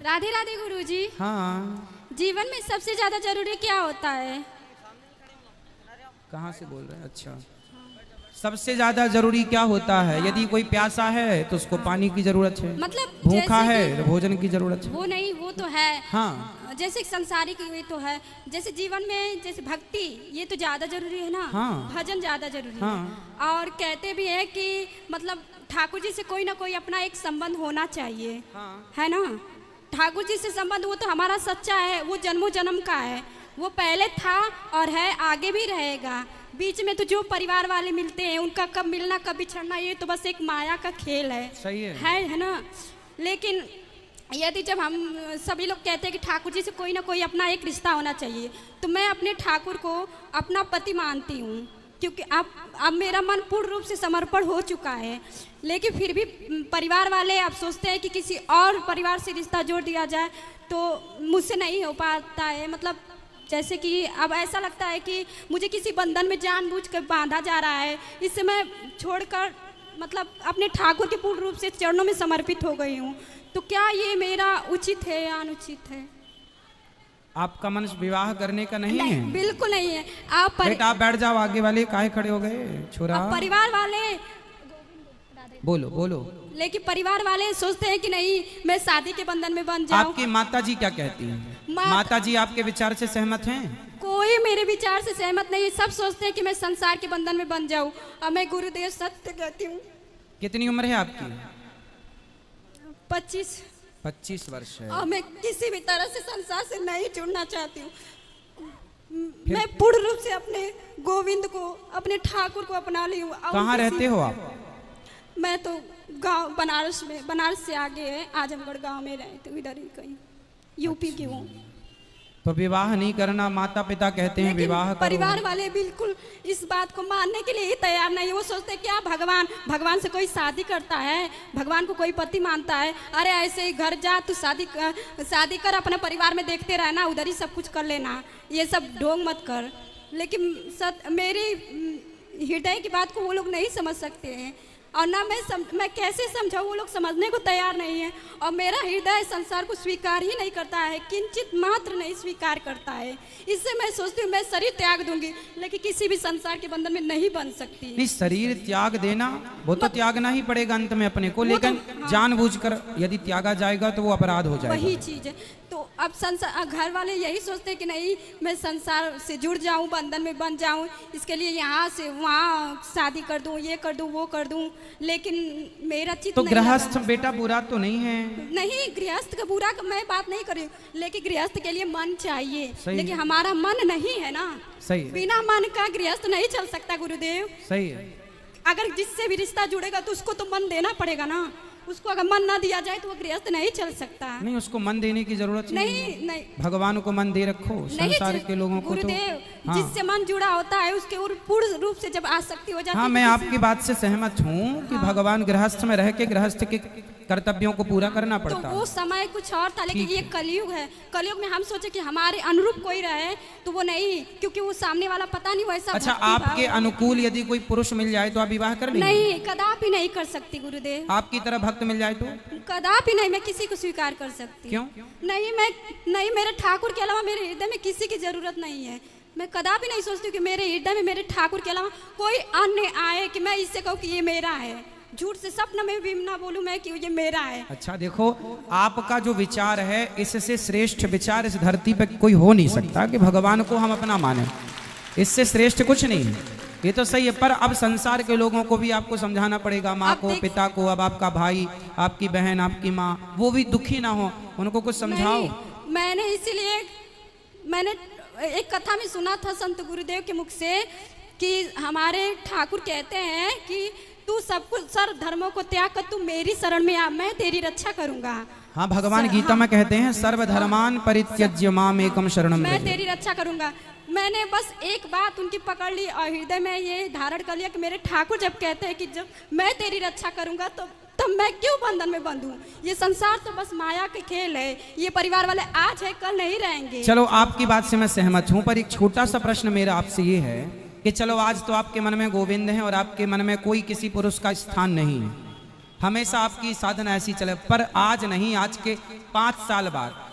राधे राधे गुरुजी। हाँ, जीवन में सबसे ज्यादा जरूरी क्या होता है? कहाँ से बोल रहे हैं? अच्छा, सबसे ज्यादा जरूरी क्या होता है? यदि कोई प्यासा है तो उसको पानी की जरूरत है, मतलब भूखा जैसे है तो भोजन की जरूरत है। वो नहीं, वो तो है। हाँ जैसे संसारिक ये तो है, जैसे जीवन में जैसे भक्ति ये तो ज्यादा जरूरी है ना। हाँ। भजन ज्यादा जरूरी हाँ। है। और कहते भी है कि मतलब ठाकुर जी से कोई ना कोई अपना एक संबंध होना चाहिए। हाँ। है ना। ठाकुर जी से संबंध वो तो हमारा सच्चा है, वो जन्मों जन्म का है, वो पहले था और है, आगे भी रहेगा। बीच में तो जो परिवार वाले मिलते हैं उनका कब मिलना कब बिछड़ना ये तो बस एक माया का खेल है। सही है ना। लेकिन यदि जब हम सभी लोग कहते हैं कि ठाकुर जी से कोई ना कोई अपना एक रिश्ता होना चाहिए, तो मैं अपने ठाकुर को अपना पति मानती हूँ, क्योंकि अब मेरा मन पूर्ण रूप से समर्पण हो चुका है। लेकिन फिर भी परिवार वाले अब सोचते हैं कि किसी और परिवार से रिश्ता जोड़ दिया जाए, तो मुझसे नहीं हो पाता है। मतलब जैसे कि अब ऐसा लगता है कि मुझे किसी बंधन में जानबूझकर बांधा जा रहा है, इससे मैं छोड़कर मतलब अपने ठाकुर के पूर्ण रूप से चरणों में समर्पित हो गई हूँ। तो क्या ये मेरा उचित है या अनुचित है? आपका मन विवाह करने का नहीं है? बिल्कुल नहीं है। बेटा आप बैठ जाओ, आगे वाले काहे खड़े हो गए? छोरा परिवार वाले बोलो बोलो। लेकिन परिवार वाले सोचते हैं कि नहीं मैं शादी के बंधन में बन जाऊं। आपकी माता जी क्या कहती हैं? माता जी आपके विचार से सहमत हैं? कोई मेरे विचार से सहमत नहीं है। सब सोचते हैं कि मैं संसार के बंधन में बन जाऊं। और मैं गुरुदेव सत्य कहती हूँ। कितनी उम्र है आपकी? 25 वर्ष है। और मैं किसी भी तरह से संसार से नहीं जुड़ना चाहती हूँ। मैं पूर्ण रूप से अपने गोविंद को, अपने ठाकुर को अपना ली हूँ। कहाँ रहते हो आप? मैं तो गांव बनारस में, बनारस से आगे है आजमगढ़ गांव में रहती हूँ, इधर ही कहीं यूपी की हूँ। तो विवाह नहीं करना, माता पिता कहते हैं विवाह करो। परिवार वाले बिल्कुल इस बात को मानने के लिए ही तैयार नहीं है। वो सोचते हैं क्या भगवान से कोई शादी करता है, भगवान को कोई पति मानता है? अरे ऐसे ही घर जा, तू शादी कर, अपने परिवार में देखते रहना, उधर ही सब कुछ कर लेना, ये सब ढोंग मत कर। लेकिन मेरी हृदय की बात को वो लोग नहीं समझ सकते हैं, और ना मैं कैसे समझाऊं, वो लोग समझने को तैयार नहीं है। और मेरा हृदय संसार को स्वीकार ही नहीं करता है, किंचित मात्र नहीं स्वीकार करता है। इससे मैं सोचती हूँ मैं शरीर त्याग दूंगी, लेकिन किसी भी संसार के बंधन में नहीं बन सकती। नहीं, शरीर त्याग देना वो तो त्यागना ही पड़ेगा अंत में अपने को, लेकिन हाँ। जानबूझकर यदि त्यागा जाएगा तो वो अपराध हो जाएगा। वही चीज है। तो अब संसार घर वाले यही सोचते हैं कि नहीं मैं संसार से जुड़ जाऊं, बंधन में बन जाऊं, इसके लिए यहाँ से वहाँ शादी कर दूं, ये कर दूं, वो कर दूं। लेकिन मेरा चित्त तो नहीं गृहस्थ बेटा बुरा तो नहीं है? नहीं, गृहस्थ का बुरा मैं बात नहीं कर रही हूँ, लेकिन गृहस्थ के लिए मन चाहिए, लेकिन हमारा मन नहीं है ना। सही। बिना मन का गृहस्थ नहीं चल सकता गुरुदेव। सही है। अगर जिससे भी रिश्ता जुड़ेगा तो उसको तो मन देना पड़ेगा ना। उसको अगर मन ना दिया जाए तो वो गृहस्थ नहीं चल सकता। नहीं, उसको मन देने की जरूरत नहीं। भगवान को मन दे रखो, संसार के लोगों को तो हाँ। जिससे मन जुड़ा होता है उसके पूर्ण रूप से जब आसक्ति हो जाती है। हाँ, मैं आपकी बात से सहमत हूँ कि भगवान गृहस्थ में रह के गृहस्थ के कर्तव्यों को पूरा करना पड़ता है। तो वो समय कुछ और था, लेकिन ये कलयुग है। कलयुग में हम सोचे कि हमारे अनुरूप कोई रहे, तो वो नहीं, क्योंकि वो सामने वाला पता नहीं वैसा। अच्छा, आपके अनुकूल यदि कोई पुरुष मिल जाए तो आप विवाह कर लेंगे? नहीं, कदापि नहीं कर सकती गुरुदेव। आपकी तरह भक्त मिल जाए तो? कदापि नहीं, मैं किसी को स्वीकार कर सकती। क्यों? नहीं, मेरे ठाकुर के अलावा मेरे हृदय में किसी की जरूरत नहीं है। मैं कदापि नहीं सोचती कि मेरे हृदय में मेरे ठाकुर के अलावा कोई अन्य आए कि मैं इससे कहूँ कि ये मेरा है। झूठ से सपना में भी ना बोलूं मैं कि ये मेरा है। अच्छा देखो, आपका जो विचार है इससे श्रेष्ठ विचार इस धरती पे कोई हो नहीं सकता कि भगवान को हम अपना माने। इससे श्रेष्ठ कुछ नहीं है, ये तो सही है। पर अब संसार के लोगों को भी आपको समझाना पड़ेगा, माँ को, पिता को, अब आपका भाई, आपकी बहन, आपकी माँ, वो भी दुखी ना हो, उनको कुछ समझाओ। मैंने इसीलिए एक कथा में सुना था संत गुरुदेव के मुख से कि हमारे ठाकुर कहते हैं कि तू सब कुछ सर्व धर्मों को त्याग कर तू मेरी शरण में आ, मैं तेरी रक्षा करूंगा। हाँ, भगवान गीता में कहते हैं सर्वधर्मान परित्यज्य माम एकम शरणम, मैं तेरी रक्षा करूंगा। मैंने बस एक बात उनकी पकड़ ली और हृदय में ये धारण कर लिया कि मेरे ठाकुर जब कहते हैं कि जब मैं तेरी रक्षा करूंगा तो तब मैं क्यों बंधन में बंधूं? ये संसार तो बस माया के खेल है। ये परिवार वाले आज है कल नहीं रहेंगे। चलो, आपकी बात से मैं सहमत हूँ, पर एक छोटा सा प्रश्न मेरा आपसे ये है कि चलो आज तो आपके मन में गोविंद है और आपके मन में कोई किसी पुरुष का स्थान नहीं है, हमेशा आपकी साधना ऐसी चले, पर आज नहीं, आज के 5 साल बाद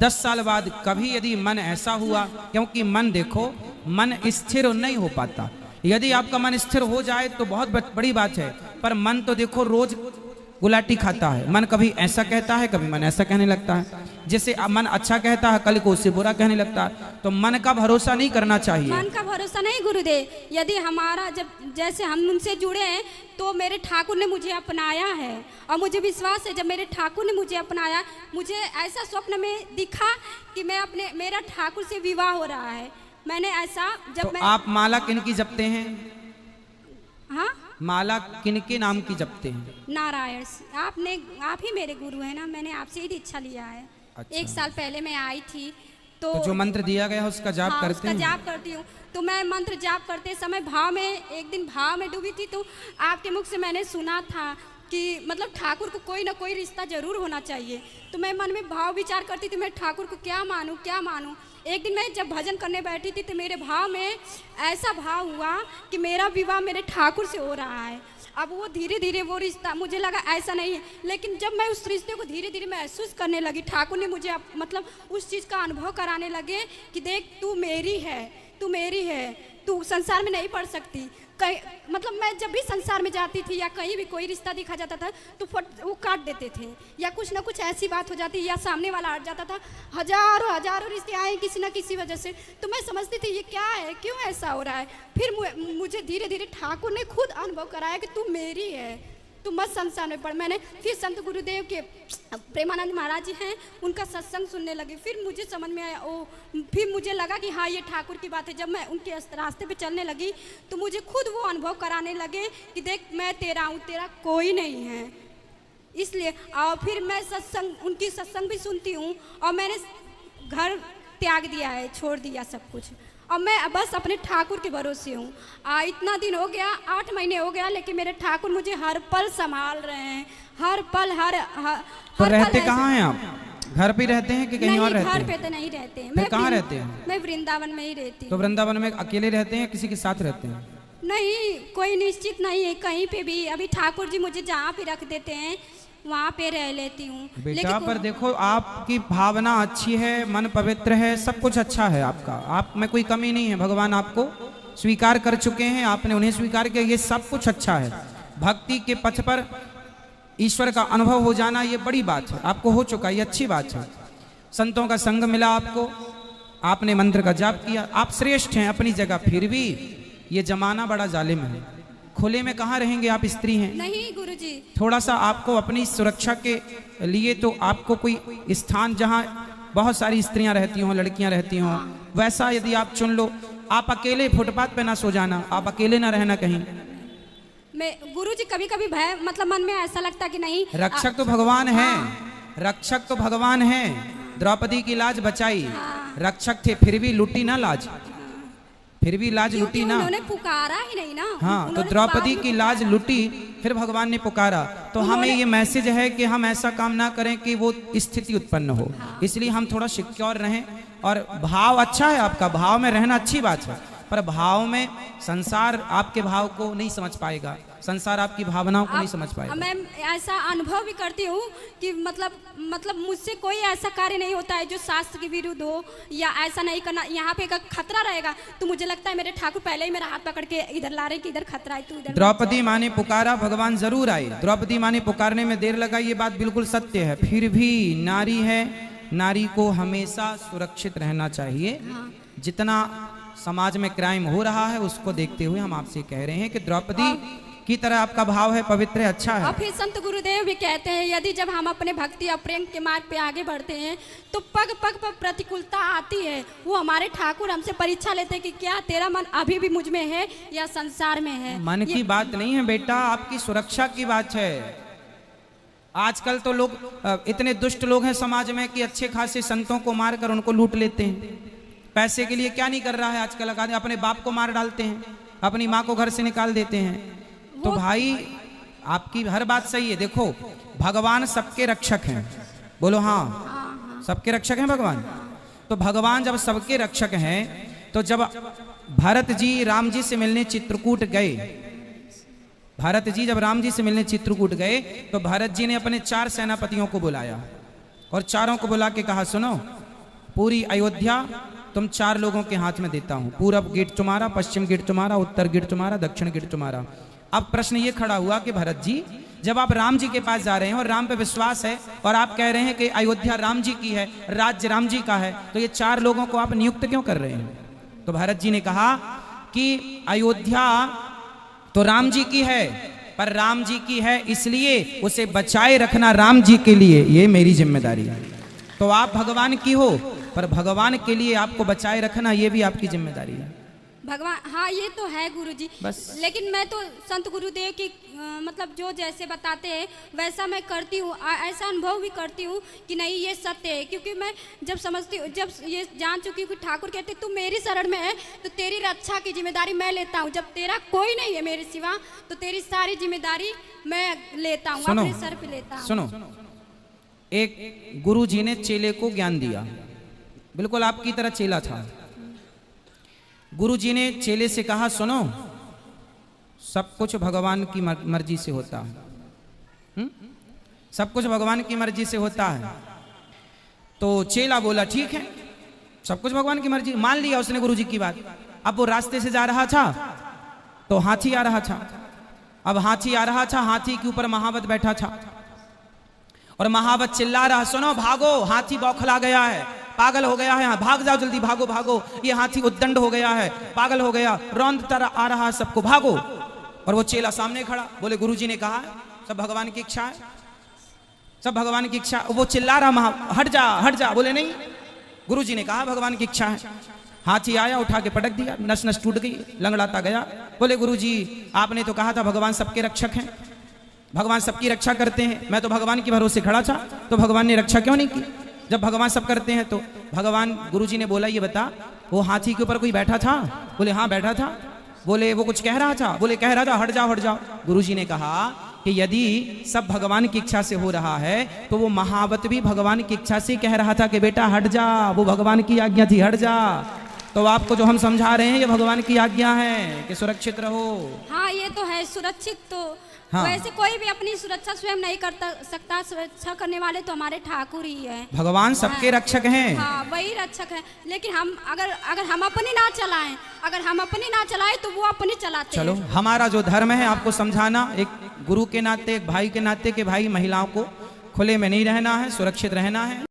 10 साल बाद कभी यदि मन ऐसा हुआ, क्योंकि मन देखो, मन स्थिर नहीं हो पाता। यदि आपका मन स्थिर हो जाए तो बहुत बड़ी बात है, पर मन तो देखो रोज गुलाटी खाता है। मन कभी ऐसा कहता है, कभी मन ऐसा कहने लगता है। जैसे मन अच्छा कहता है, कल को उससे बुरा कहने लगता है। तो मन का भरोसा नहीं करना चाहिए। मन का भरोसा नहीं गुरुदेव। यदि हमारा जब जैसे हम उनसे जुड़े हैं तो मेरे ठाकुर ने मुझे अपनाया है, और मुझे विश्वास है जब मेरे ठाकुर ने मुझे अपनाया, मुझे ऐसा स्वप्न में दिखा कि मेरा ठाकुर से विवाह हो रहा है। मैंने ऐसा जब तो आप माला किनकी जपते हैं? हाँ, माला किनके नाम की जपते हैं? नारायण। आप ही मेरे गुरु हैं ना, मैंने आपसे ही दीक्षा लिया है। अच्छा। 1 साल पहले मैं आई थी तो जो मंत्र दिया गया है उसका जाप हाँ, करते हैं? उसका जाप करती हूँ। तो मैं मंत्र जाप करते समय एक दिन भाव में डूबी थी, तो आपके मुख से मैंने सुना था कि मतलब ठाकुर को कोई ना कोई रिश्ता जरूर होना चाहिए। तो मैं मन में भाव विचार करती थी, मैं ठाकुर को क्या मानूं। एक दिन मैं जब भजन करने बैठी थी तो मेरे भाव में ऐसा भाव हुआ कि मेरा विवाह मेरे ठाकुर से हो रहा है। अब वो धीरे धीरे वो रिश्ता, मुझे लगा ऐसा नहीं है, लेकिन जब मैं उस रिश्ते को धीरे धीरे महसूस करने लगी, ठाकुर ने मुझे मतलब उस चीज़ का अनुभव कराने लगे कि देख तू मेरी है, तू संसार में नहीं पड़ सकती। कहीं मतलब मैं जब भी संसार में जाती थी या कहीं भी कोई रिश्ता दिखा जाता था तो वो काट देते थे, या कुछ ना कुछ ऐसी बात हो जाती, या सामने वाला हट जाता था। हजारों रिश्ते आए किसी न किसी वजह से। तो मैं समझती थी ये क्या है, क्यों ऐसा हो रहा है। फिर मुझे धीरे धीरे ठाकुर ने खुद अनुभव कराया कि तू मेरी है, तू मत संसार में पढ़। मैंने फिर संत गुरुदेव के प्रेमानंद महाराज जी हैं, उनका सत्संग सुनने लगी। फिर मुझे समझ में आया, फिर मुझे लगा कि हाँ ये ठाकुर की बात है। जब मैं उनके रास्ते पे चलने लगी तो मुझे खुद वो अनुभव कराने लगे कि देख मैं तेरा हूँ, तेरा कोई नहीं है। इसलिए और फिर मैं उनकी सत्संग भी सुनती हूँ, और मैंने घर त्याग दिया है, छोड़ दिया सब कुछ, और मैं बस अपने ठाकुर के भरोसे हूँ। इतना दिन हो गया, 8 महीने हो गया, लेकिन मेरे ठाकुर मुझे हर पल संभाल रहे हैं, हर पल तो रहते कहाँ हैं आप? घर पे रहते हैं कि कहीं और रहते हैं? घर पे तो नहीं रहते हैं। मैं कहाँ रहते हैं? मैं वृंदावन में ही रहती हूँ। तो वृंदावन में अकेले रहते हैं, किसी के साथ रहते हैं? नहीं, कोई निश्चित नहीं है, कहीं पे भी। अभी ठाकुर जी मुझे जहाँ पे रख देते हैं वहाँ पे रह लेती हूँ। बेटा पर देखो आपकी भावना अच्छी है, मन पवित्र है, सब कुछ अच्छा है आपका, आप में कोई कमी नहीं है। भगवान आपको स्वीकार कर चुके हैं, आपने उन्हें स्वीकार किया, ये सब कुछ अच्छा है। भक्ति के पथ पर ईश्वर का अनुभव हो जाना ये बड़ी बात है, आपको हो चुका, ये अच्छी बात है। संतों का संग मिला आपको, आपने मंत्र का जाप किया, आप श्रेष्ठ हैं अपनी जगह। फिर भी ये जमाना बड़ा जालिम है, खुले में कहाँ रहेंगे आप? स्त्री हैं। नहीं गुरुजी, थोड़ा सा आपको अपनी सुरक्षा के लिए तो आपको कोई स्थान जहाँ बहुत सारी स्त्रियां रहती हों, लड़कियां रहती हों, वैसा यदि आप चुन लो। आप अकेले फुटपाथ पे ना सो जाना, आप अकेले ना रहना कहीं। मैं गुरुजी कभी कभी भय मतलब मन में ऐसा लगता कि नहीं, रक्षक तो भगवान है, रक्षक तो भगवान है। द्रौपदी की लाज बचाई, रक्षक थे, फिर भी लूटी ना लाज, फिर भी लाज लूटी ना। उन्होंने पुकारा ही नहीं ना। हाँ, तो द्रौपदी की लाज लूटी, फिर भगवान ने पुकारा। तो हमें ये मैसेज है कि हम ऐसा काम ना करें कि वो स्थिति उत्पन्न हो। इसलिए हम थोड़ा सिक्योर रहें, और भाव अच्छा है आपका, भाव में रहना अच्छी बात है, पर भाव में संसार आपके भाव को नहीं समझ पाएगा, संसार आपकी भावनाओं को नहीं समझ पाएगा। मैं ऐसा अनुभव भी करती हूँ कि मतलब मुझसे कोई ऐसा कार्य नहीं होता है जो शास्त्र के विरुद्ध हो, या ऐसा नहीं करना। यहाँ पे अगर खतरा रहेगा तो मुझे लगता है मेरे ठाकुर पहले ही मेरा हाथ पकड़ के इधर ला रहे कि इधर खतरा है, तू इधर। द्रौपदी माँ ने पुकारा, भगवान जरूर आए। द्रौपदी माँ ने पुकारने में देर लगा, ये बात बिल्कुल सत्य है। फिर भी नारी है, नारी को हमेशा सुरक्षित रहना चाहिए। जितना समाज में क्राइम हो रहा है उसको देखते हुए हम आपसे कह रहे हैं कि द्रौपदी की तरह आपका भाव है, पवित्र है, अच्छा है। और फिर संत गुरुदेव भी कहते हैं यदि जब हम अपने भक्ति और प्रेम के मार्ग पे आगे बढ़ते हैं तो पग पग पर प्रतिकूलता आती है। वो हमारे ठाकुर हमसे परीक्षा लेते हैं कि क्या तेरा मन अभी भी मुझ में है या संसार में है। मन की बात नहीं है बेटा, आपकी सुरक्षा की बात है। आजकल तो लोग इतने दुष्ट लोग हैं समाज में कि अच्छे खासे संतों को मारकर उनको लूट लेते हैं। पैसे के लिए क्या नहीं कर रहा है आजकल, अपने बाप को मार डालते हैं, अपनी माँ को घर से निकाल देते हैं। तो भाई आपकी हर बात सही है। देखो भगवान सबके रक्षक हैं, बोलो हाँ, सबके रक्षक हैं भगवान। तो भगवान जब सबके रक्षक हैं तो जब भरत जी राम जी से मिलने चित्रकूट गए भरत जी जब राम जी से मिलने चित्रकूट गए तो भरत जी ने अपने 4 सेनापतियों को बुलाया और चारों को बुला के कहा, सुनो, पूरी अयोध्या तुम 4 लोगों के हाथ में देता हूं। पूरब गेट तुम्हारा, पश्चिम गेट तुम्हारा, उत्तर गेट तुम्हारा, दक्षिण गेट तुम्हारा। अब प्रश्न ये खड़ा हुआ कि भरत जी, जब आप राम जी के पास जा रहे हैं और राम पे विश्वास है और आप कह रहे हैं कि अयोध्या राम जी की है, राज्य राम जी का है, तो ये 4 लोगों को आप नियुक्त क्यों कर रहे हैं? तो भरत जी ने कहा कि अयोध्या तो राम जी की है, पर राम जी की है इसलिए उसे बचाए रखना राम जी के लिए ये मेरी जिम्मेदारी है। तो आप भगवान की हो, पर भगवान के लिए आपको बचाए रखना ये भी आपकी जिम्मेदारी है। भगवान, हाँ ये तो है गुरुजी, बस। लेकिन मैं तो संत गुरुदेव की मतलब जो जैसे बताते हैं वैसा मैं करती हूँ, ऐसा अनुभव भी करती हूँ कि नहीं ये सत्य है। क्योंकि मैं जब समझती हूँ, जब ये जान चुकी हूँ कि ठाकुर कहते तू मेरी शरण में है तो तेरी रक्षा की जिम्मेदारी मैं लेता हूँ। जब तेरा कोई नहीं है मेरे सिवा तो तेरी सारी जिम्मेदारी मैं लेता हूँ, अपने सर पे लेता हूँ। सुनो, एक गुरु जी ने चेले को ज्ञान दिया, बिल्कुल आपकी तरह चेला था। गुरु जी ने चेले से कहा, सुनो, सब कुछ भगवान की मर्जी से होता है, सब कुछ भगवान की मर्जी से होता है। तो चेला बोला ठीक है, सब कुछ भगवान की मर्जी, मान लिया उसने गुरु जी की बात। अब वो रास्ते से जा रहा था तो हाथी आ रहा था। अब हाथी आ रहा था, हाथी के ऊपर महावत बैठा था और महावत चिल्ला रहा, सुनो भागो, हाथी बौखला गया है, पागल हो गया है, भाग जाओ जल्दी, भागो भागो, ये हाथी उद्दंड हो गया है, पागल हो गया, रौंदता आ रहा है सबको, भागो। और वो चेला सामने खड़ा, बोले गुरुजी ने कहा सब भगवान की इच्छा है, सब भगवान की इच्छा। वो चिल्ला रहा, हट जा हट जा, बोले नहीं, गुरुजी ने कहा भगवान की इच्छा है। हाथी आया, उठा के पटक दिया, नस नस टूट गई, लंगड़ाता गया। बोले गुरुजी आपने तो कहा था भगवान सबके रक्षक हैं, भगवान सबकी रक्षा करते हैं, मैं तो भगवान के भरोसे खड़ा था, तो भगवान ने रक्षा क्यों नहीं की? जब भगवान सब करते हैं तो भगवान। गुरुजी ने बोला ये बता, वो हाथी के ऊपर कोई बैठा था? बोले हाँ बैठा था। बोले वो कुछ कह रहा था? बोले कह रहा था हट जाओ हट जाओ। गुरुजी ने कहा कि यदि सब भगवान की इच्छा से हो रहा है तो वो महावत भी भगवान की इच्छा से कह रहा था कि बेटा हट जा, वो भगवान की आज्ञा थी, हट जा। तो आपको जो हम समझा रहे हैं ये भगवान की आज्ञा है कि सुरक्षित रहो। हाँ ये तो है, सुरक्षित तो हाँ। वैसे कोई भी अपनी सुरक्षा स्वयं नहीं कर सकता, सुरक्षा करने वाले तो हमारे ठाकुर ही है। भगवान सबके रक्षक हैं। हाँ वही रक्षक है, लेकिन हम अगर हम अपनी ना चलाएं, अगर हम अपनी ना चलाएं तो वो अपनी चलाते चलो हैं। हमारा जो धर्म है आपको समझाना, एक गुरु के नाते, एक भाई के नाते, कि भाई महिलाओं को खुले में नहीं रहना है, सुरक्षित रहना है।